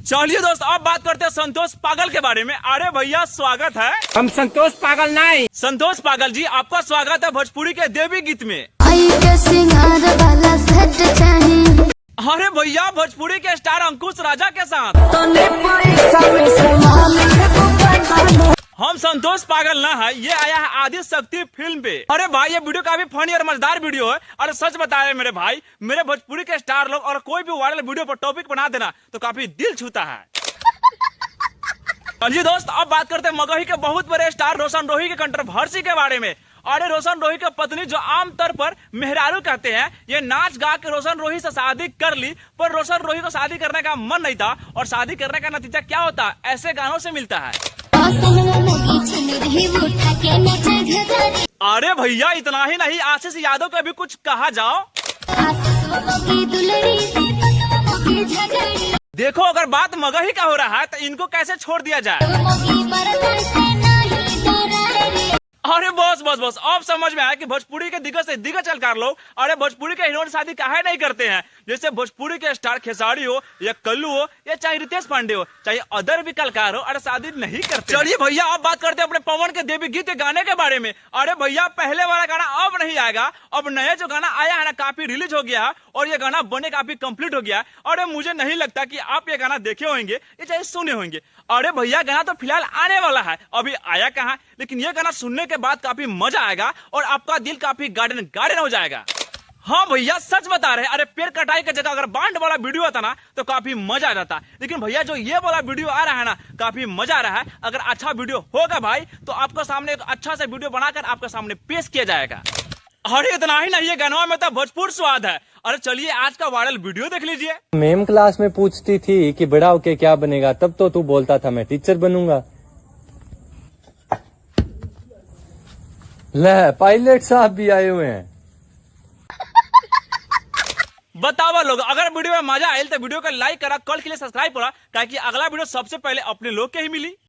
चलिए दोस्त, अब बात करते हैं संतोष पागल के बारे में। अरे भैया स्वागत है। हम संतोष पागल नहीं। संतोष पागल जी, आपका स्वागत है भोजपुरी के देवी गीत में। अरे भैया भोजपुरी के स्टार अंकुश राजा के साथ हम संतोष पागल ना है, ये आया है आदि शक्ति फिल्म पे। अरे भाई ये वीडियो काफी फनी और मजेदार वीडियो है। और सच बता रहे मेरे भाई, मेरे भोजपुरी के स्टार लोग और कोई भी वायरल वीडियो पर टॉपिक बना देना तो काफी दिल छूता है। जी दोस्त, अब बात करते हैं मगही के बहुत बड़े स्टार रोशन रोही के कंट्रोवर्सी के बारे में। अरे रोशन रोही की पत्नी, जो आमतौर पर मेहरारू कहते हैं, ये नाच गा के रोशन रोही से शादी कर ली, पर रोशन रोही को शादी करने का मन नहीं था। और शादी करने का नतीजा क्या होता है, ऐसे गानों से मिलता है। अरे भैया इतना ही नहीं, आशीष यादव का भी कुछ कहा जाओ। देखो अगर बात मगही का हो रहा है तो इनको कैसे छोड़ दिया जाए। अरे बस बस बस, अब समझ में आया कि भोजपुरी के दिग्गज से दिग्गज कलाकार लोग अरे भोजपुरी के हीरोइन शादी काहे नहीं करते हैं। जैसे भोजपुरी के स्टार खेसारी हो या कल्लू हो या चाहे रितेश पांडे हो, चाहे अदर भी कलाकार हो, अरे शादी नहीं करते। चलिए भैया अब बात करते हैं अपने पवन के देवी गीत गाने के बारे में। अरे भैया पहले वाला गाना अब नहीं आएगा, अब नया जो गाना आया है ना काफी रिलीज हो गया है और ये गाना बने काफी कंप्लीट हो गया। अरे मुझे नहीं लगता कि आप ये गाना देखे होंगे या चाहे सुने होंगे। अरे भैया गाना तो फिलहाल आने वाला है, अभी आया कहाँ, लेकिन ये गाना सुनने के बाद काफी मजा आएगा और आपका दिल काफी गार्डन गार्डन हो जाएगा। हाँ भैया सच बता रहे हैं, अरे पेड़ कटाई की जगह अगर बांड वाला वीडियो आता ना तो काफी मजा आ जाता। लेकिन भैया जो ये वाला वीडियो आ रहा है ना काफी मजा आ रहा है। अगर अच्छा वीडियो होगा भाई तो आपके सामने एक अच्छा सा वीडियो बनाकर आपके सामने पेश किया जाएगा। अरे इतना ही नहीं, ये गानवा में तो भोजपुर स्वाद है। अरे चलिए आज का वायरल वीडियो देख लीजिए। मैम क्लास में पूछती थी कि बड़ा होके क्या बनेगा, तब तो तू बोलता था मैं टीचर बनूंगा। ले पायलट साहब भी आए हुए हैं। बताओ लोग, अगर वीडियो में मजा आयल तो वीडियो को लाइक करा, कल के लिए सब्सक्राइब करा, ताकि अगला वीडियो सबसे पहले अपने लोग के ही मिली।